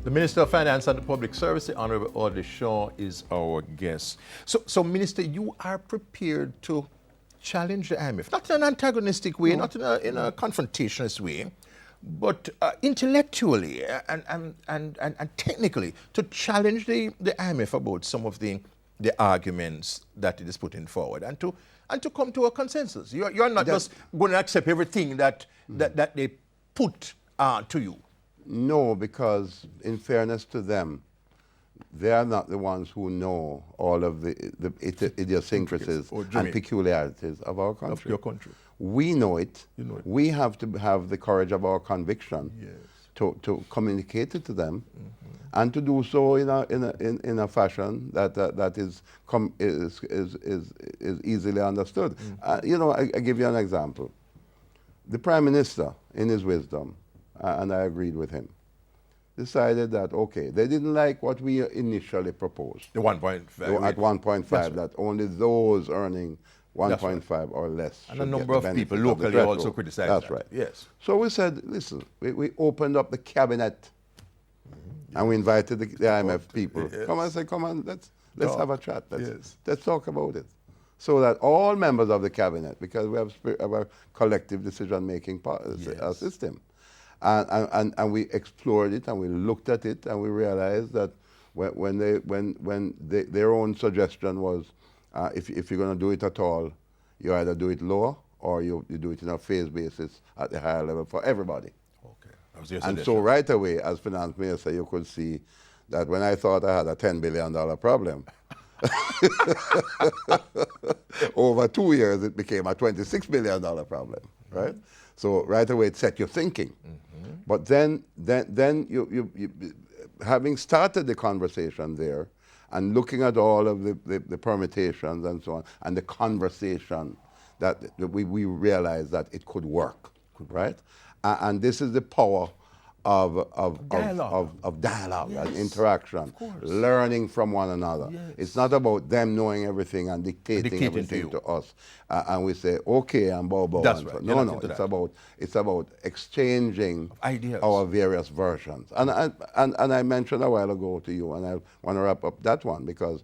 The Minister of Finance and Public Service, the Honorable Audley Shaw, is our guest. So Minister, you are prepared to challenge the IMF, not in an antagonistic way, not in a confrontationist way, but intellectually and technically to challenge the IMF about some of the arguments that it is putting forward and to come to a consensus. You're not just going to accept everything that they put to you. No, because in fairness to them, they are not the ones who know all of the idiosyncrasies and peculiarities of our country. Of your country. We know it. You know it. We have to have the courage of our conviction Yes. to communicate it to them, and to do so in a fashion that is easily understood. I give you an example. The Prime Minister, in his wisdom, and I agreed with him, decided that, okay, they didn't like what we initially proposed. The 1.5. At 1.5, right. that only those earning 1.5 right. or less. And a number of people locally also criticized That's that. right. Yes. So we said, listen, we opened up the cabinet and we invited the IMF people. Yes. Come on, let's have a chat. Let's talk about it. So that all members of the cabinet, because we have a collective decision-making system, and we explored it and we looked at it and we realized that when their own suggestion was, if you're going to do it at all, you either do it lower or you do it in a phase basis at the higher level for everybody. Okay. That was your And suggestion. so right away, as finance minister, you could see that when I thought I had a $10 billion problem, over 2 years it became a $26 billion problem, right? So right away it set you thinking. But then you having started the conversation there and looking at all of the permutations and so on, and the conversation that we realized that it could work, right? And this is the power of dialogue Yes. and interaction, learning from one another. Yes. It's not about them knowing everything and dictating everything to us, and we say okay and bow. That's and right. No, it's about exchanging ideas, our various versions. And I mentioned a while ago to you, and I want to wrap up that one because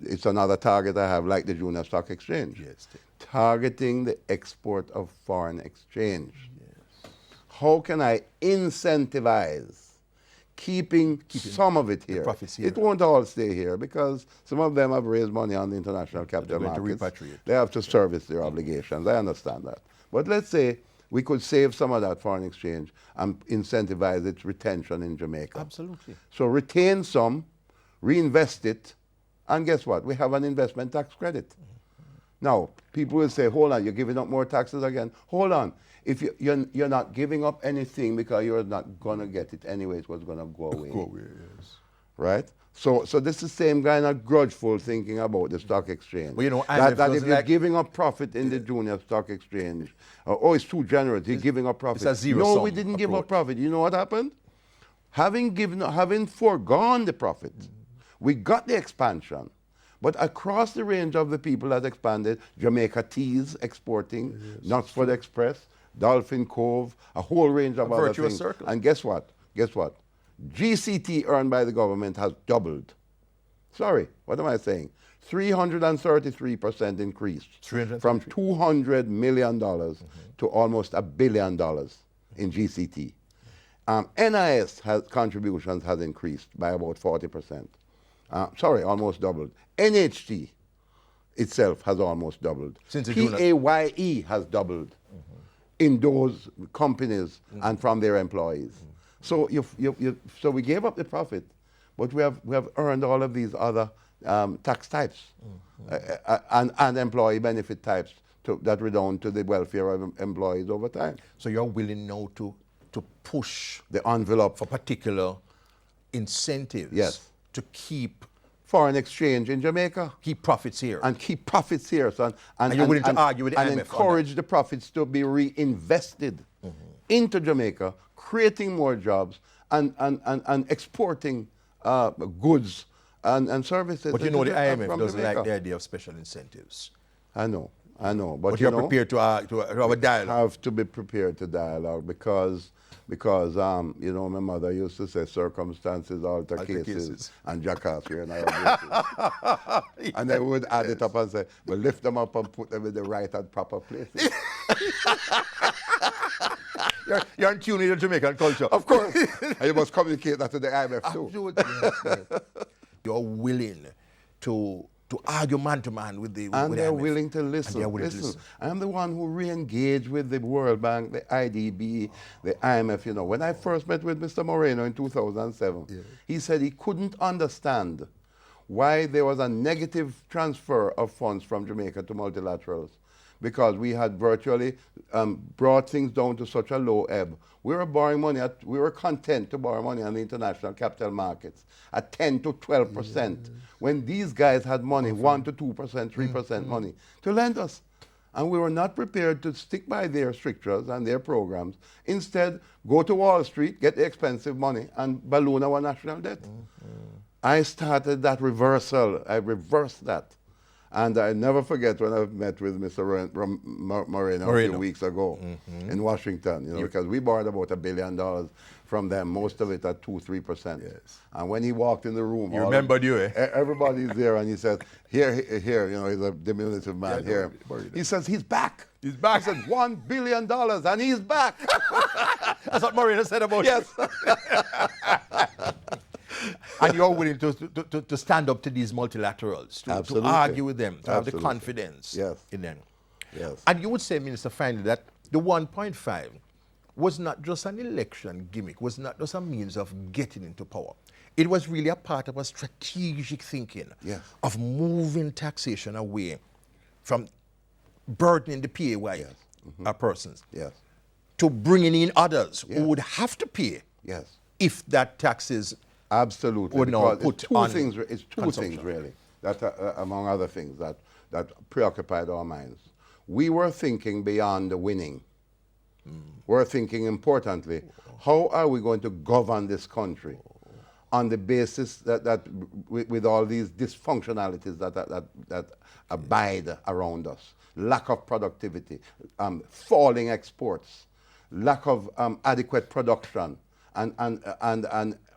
it's another target I have, like the Junior Stock Exchange. Yes. Targeting the export of foreign exchange. How can I incentivize keeping some of it here? Profits here. It won't all stay here because some of them have raised money on the international capital going to markets. repatriate. They have to service their obligations. I understand that. But let's say we could save some of that foreign exchange and incentivize its retention in Jamaica. Absolutely. So retain some, reinvest it, and guess what? We have an investment tax credit. Now, people will say, hold on, you're giving up more taxes again. Hold on. If you're not giving up anything because you're not going to get it anyway, it was going to go away. Yes. Right? So this is the same kind of grudgeful thinking about the stock exchange. Well, that if you're giving up profit in the Junior Stock Exchange, it's too generous, you're giving up profit. It's a zero No, sum we didn't give approach. up profit. You know what happened? Having foregone the profit, we got the expansion. But across the range of the people that expanded, Jamaica Teas exporting, Nuts for the Express, Dolphin Cove, a whole range of other virtuous things. circle. And guess what? GCT earned by the government has doubled. Sorry, what am I saying? 333% increase. 333. From $200 million to almost $1 billion in GCT. NIS contributions has increased by about 40%. Almost doubled. NHT itself has almost doubled. Since the PAYE has doubled in those companies and from their employees. So so we gave up the profit, but we have earned all of these other tax types and employee benefit types that redound to the welfare of employees over time. So you're willing now to push The envelope for particular incentives Yes. to keep foreign exchange in Jamaica. keep profits here. And keep profits here. And you're willing to argue with the and IMF on encourage the profits to be reinvested into Jamaica, creating more jobs and exporting goods and services. But you know the IMF from doesn't Jamaica. like the idea of special incentives. I know. I know. But you you're know, prepared to have a dialogue. have to be prepared to dialogue because you know, my mother used to say circumstances alter cases and jackass here in our places. And they would add it up and say, well, lift them up and put them in the right and proper places. You're in tune with the Jamaican culture. Of course. And you must communicate that to the IMF too. Absolutely. Yes. You're willing to argue man to man with the And with they're IMF. willing to listen. And they're willing to Listen, listen. I'm the one who re-engaged with the World Bank, the IDB, the IMF. You know, when I first met with Mr. Moreno in 2007, he said he couldn't understand why there was a negative transfer of funds from Jamaica to multilaterals, because we had virtually brought things down to such a low ebb. We were borrowing money, we were content to borrow money on the international capital markets at 10 to 12%, when these guys had money, 1 to 2%, 3% money to lend us. And we were not prepared to stick by their strictures and their programs. Instead, go to Wall Street, get the expensive money, and balloon our national debt. I started that reversal. I reversed that. And I never forget when I met with Mr. Moreno a few weeks ago in Washington, you know, because we borrowed about $1 billion from them, most of it at 2-3%. Yes. And when he walked in the room, He remembered you, eh? Everybody's there, and he said, here, you know, he's a diminutive man here. He says, he's back. He's back. He said, $1 billion, and he's back. That's what Moreno said about Yes. And you're willing to stand up to these multilaterals, to argue with them, to have the confidence in them. Yes. And you would say, Minister, finally, that the 1.5 was not just an election gimmick, was not just a means of getting into power. It was really a part of a strategic thinking of moving taxation away from burdening the PAY persons to bringing in others who would have to pay if that tax is absolutely would now because put on it's two things really that among other things that preoccupied our minds. We were thinking beyond the winning. We're thinking importantly, how are we going to govern this country on the basis that with all these dysfunctionalities that abide around us, lack of productivity, falling exports, lack of adequate production, and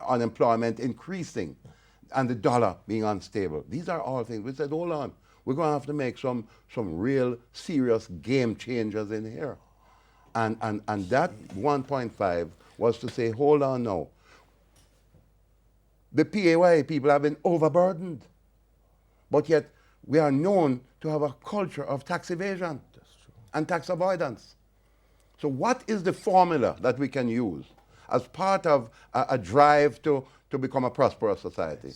unemployment increasing, and the dollar being unstable. These are all things. We said, hold on, we're going to have to make some real serious game changers in here. And that 1.5 was to say, hold on now. The PAYE people have been overburdened, but yet we are known to have a culture of tax evasion and tax avoidance. So what is the formula that we can use as part of a drive to become a prosperous society?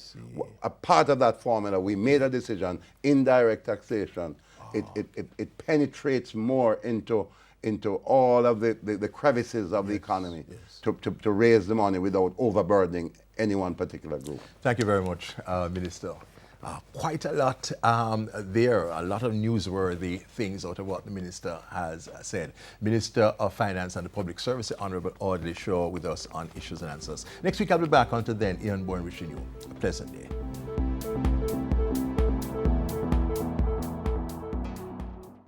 A part of that formula, we made a decision, indirect taxation. It penetrates more into all of the crevices of the economy to raise the money without overburdening any one particular group. Thank you very much, Minister. Quite a lot there, a lot of newsworthy things out of what the Minister has said. Minister of Finance and the Public Service, the Honourable Audley Shaw, with us on Issues and Answers. Next week I'll be back. Until then, Ian Bourne wishing you a pleasant day.